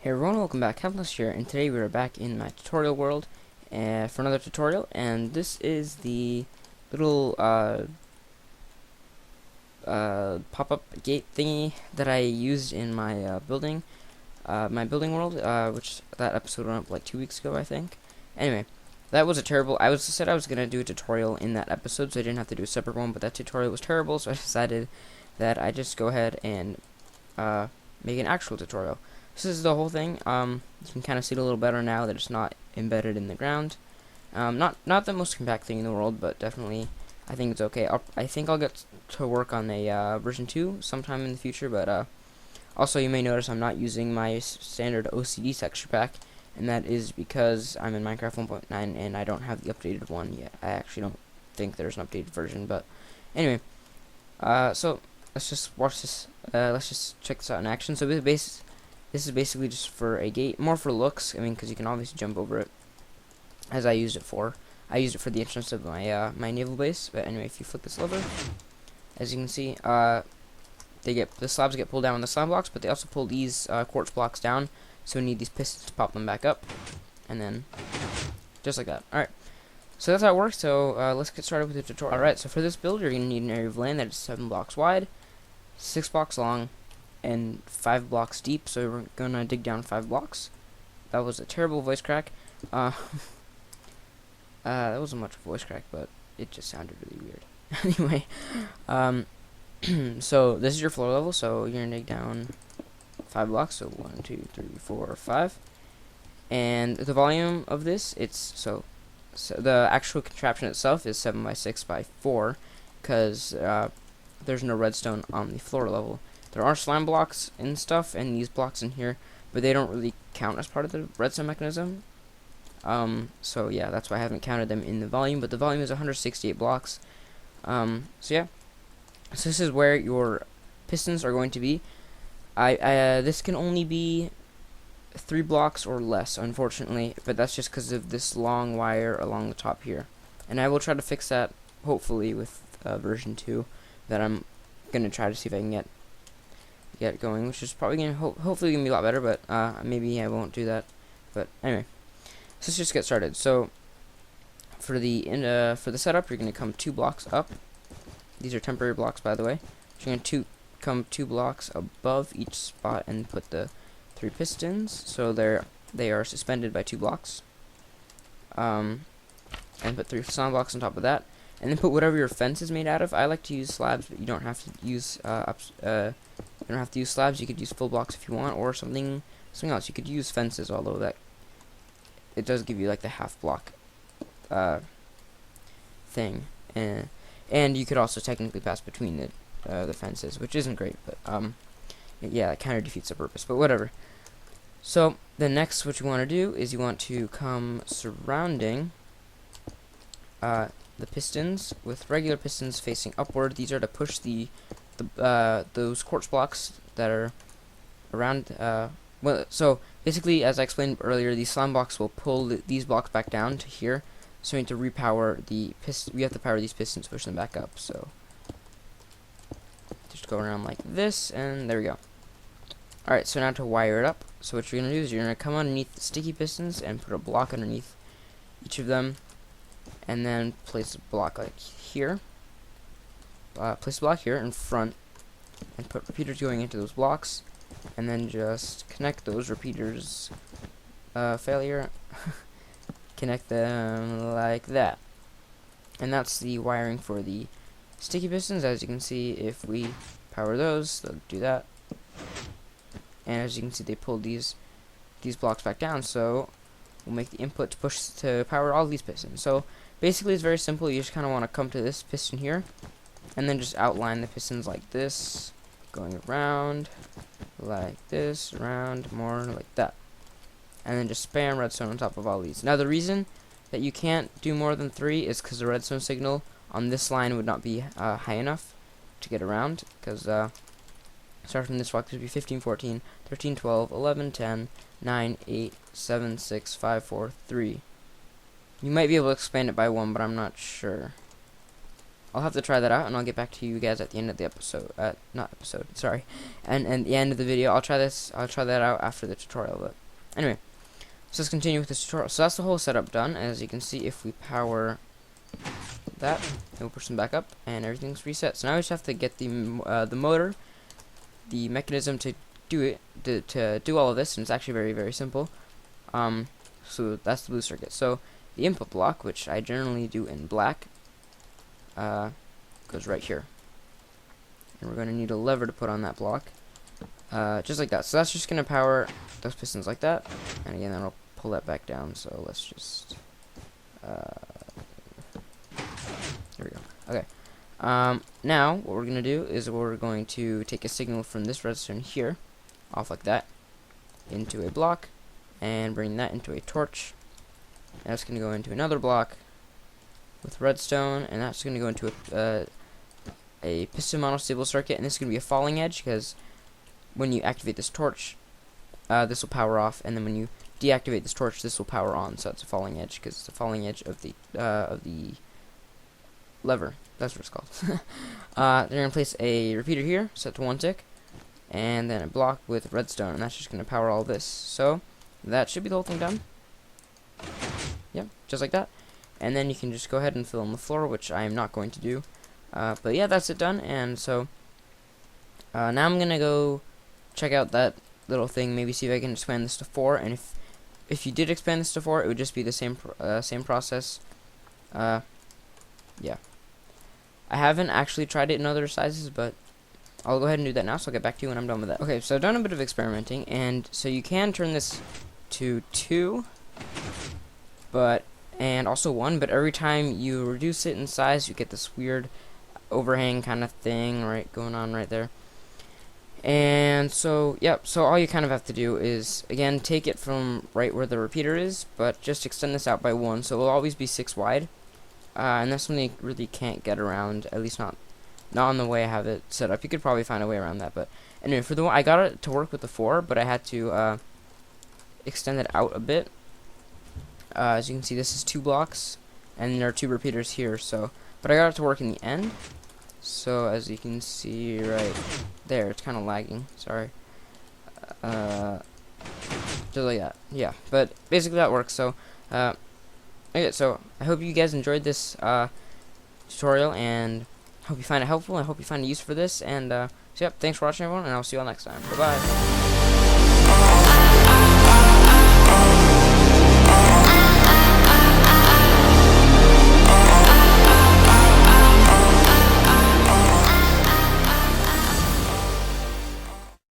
Hey everyone, welcome back. Countless here, and today we are back in my tutorial world for another tutorial, and this is the little pop-up gate thingy that I used in my building world, which that episode went up like 2 weeks ago, I think. Anyway, that was a terrible. I said I was gonna do a tutorial in that episode, so I didn't have to do a separate one, but that tutorial was terrible, so I decided that I just go ahead and make an actual tutorial. This is the whole thing. You can kind of see it a little better now that it's not embedded in the ground. Not the most compact thing in the world, but definitely I think it's okay. I think I'll get to work on a version 2 sometime in the future, but also you may notice I'm not using my standard OCD texture pack, and that is because I'm in Minecraft 1.9 and I don't have the updated one yet. I actually don't think there's an updated version, but anyway. So let's just watch this. Let's just check this out in action. So this is basically just for a gate, more for looks. I mean, because you can obviously jump over it, as I used it for. I used it for the entrance of my my naval base. But anyway, if you flip this lever, as you can see, the slabs get pulled down with the slab blocks, but they also pull these quartz blocks down. So we need these pistons to pop them back up, and then just like that. All right. So that's how it works. So let's get started with the tutorial. All right. So for this build, you're gonna need an area of land that is 7 blocks wide, 6 blocks long, and 5 blocks deep. So we're gonna dig down 5 blocks. That was a terrible voice crack. That wasn't much voice crack, but it just sounded really weird. Anyway, so this is your floor level. So you're gonna dig down 5 blocks. So 1, 2, 3, 4, 5. And the volume of this, so the actual contraption itself is 7 by 6 by 4, because there's no redstone on the floor level. There are slime blocks and stuff, and these blocks in here, but they don't really count as part of the redstone mechanism. So yeah, that's why I haven't counted them in the volume, but the volume is 168 blocks. So yeah, so this is where your pistons are going to be. This can only be 3 blocks or less, unfortunately, but that's just because of this long wire along the top here. And I will try to fix that, hopefully, with version 2, that I'm gonna try to see if I can get going, which is probably gonna hopefully gonna be a lot better, but maybe I won't do that. But anyway, so let's just get started. So for the setup, you're gonna come 2 blocks up. These are temporary blocks, by the way. So you're gonna come 2 blocks above each spot and put the 3 pistons, so they are suspended by 2 blocks. And put 3 slime blocks on top of that, and then put whatever your fence is made out of. I like to use slabs, but you don't have to use you don't have to use slabs. You could use full blocks if you want, or something else. You could use fences, although that it does give you like the half block thing, and you could also technically pass between the fences, which isn't great, but yeah, it kind of defeats the purpose. But whatever. So the next, what you want to do is you want to come surrounding the pistons with regular pistons facing upward. These are to push those quartz blocks that are around. Well, so basically, as I explained earlier, these slime blocks will pull these blocks back down to here. So we need to repower the piston. We have to power these pistons to push them back up. So just go around like this, and there we go. All right. So now to wire it up. So what you're gonna do is you're gonna come underneath the sticky pistons and put a block underneath each of them, and then place a block like here. Place a block here in front, and put repeaters going into those blocks, and then just connect those repeaters. Failure. Connect them like that, and that's the wiring for the sticky pistons. As you can see, if we power those, they'll do that, and as you can see, they pull these blocks back down. So we'll make the input to push to power all these pistons. So basically, it's very simple. You just kind of want to come to this piston here, and then just outline the pistons like this, going around like this, around more like that, and then just spam redstone on top of all these. Now the reason that you can't do more than 3 is because the redstone signal on this line would not be high enough to get around, because start from this block, this would be 15, 14, 13, 12, 11, 10, 9, 8, 7, 6, 5, 4, 3. You might be able to expand it by 1, but I'm not sure. I'll have to try that out, and I'll get back to you guys at the end of the episode. Not episode, sorry. And the end of the video. I'll try that out after the tutorial. But anyway, so let's continue with this tutorial. So that's the whole setup done. As you can see, if we power that, we'll push them back up, and everything's reset. So now we just have to get the motor, the mechanism to do it, to do all of this, and it's actually very, very simple. So that's the blue circuit. So the input block, which I generally do in black, goes right here, and we're going to need a lever to put on that block, just like that. So that's just going to power those pistons like that, and again, that'll pull that back down. So let's just there we go. Okay. Now what we're going to do is we're going to take a signal from this redstone here, off like that, into a block, and bring that into a torch. And that's going to go into another block with redstone, and that's going to go into a piston monostable circuit, and this is going to be a falling edge, because when you activate this torch, this will power off, and then when you deactivate this torch, this will power on. So it's a falling edge, because it's the falling edge of the lever. That's what it's called. They're going to place a repeater here, set to 1 tick, and then a block with redstone, and that's just going to power all this. So that should be the whole thing done. Yep, just like that. And then you can just go ahead and fill in the floor, which I am not going to do. But yeah, that's it done. And so now I'm gonna go check out that little thing. Maybe see if I can expand this to 4. And if you did expand this to 4, it would just be the same process. Yeah. I haven't actually tried it in other sizes, but I'll go ahead and do that now. So I'll get back to you when I'm done with that. Okay, so I've done a bit of experimenting, and so you can turn this to 2, and also 1, but every time you reduce it in size, you get this weird overhang kind of thing going on right there. And so, yep, so all you kind of have to do is, again, take it from right where the repeater is, but just extend this out by 1, so it will always be 6 wide. And that's something you really can't get around, at least not on the way I have it set up. You could probably find a way around that, but anyway, for the one, I got it to work with the 4, but I had to extend it out a bit. As you can see, this is 2 blocks, and there are 2 repeaters here, so, but I got it to work in the end. So as you can see right there, it's kind of lagging, sorry. Just like that, yeah, but basically that works. So okay, so I hope you guys enjoyed this tutorial, and hope you find it helpful, and I hope you find a use for this. And so yep, thanks for watching, everyone, and I'll see you all next time. Bye bye.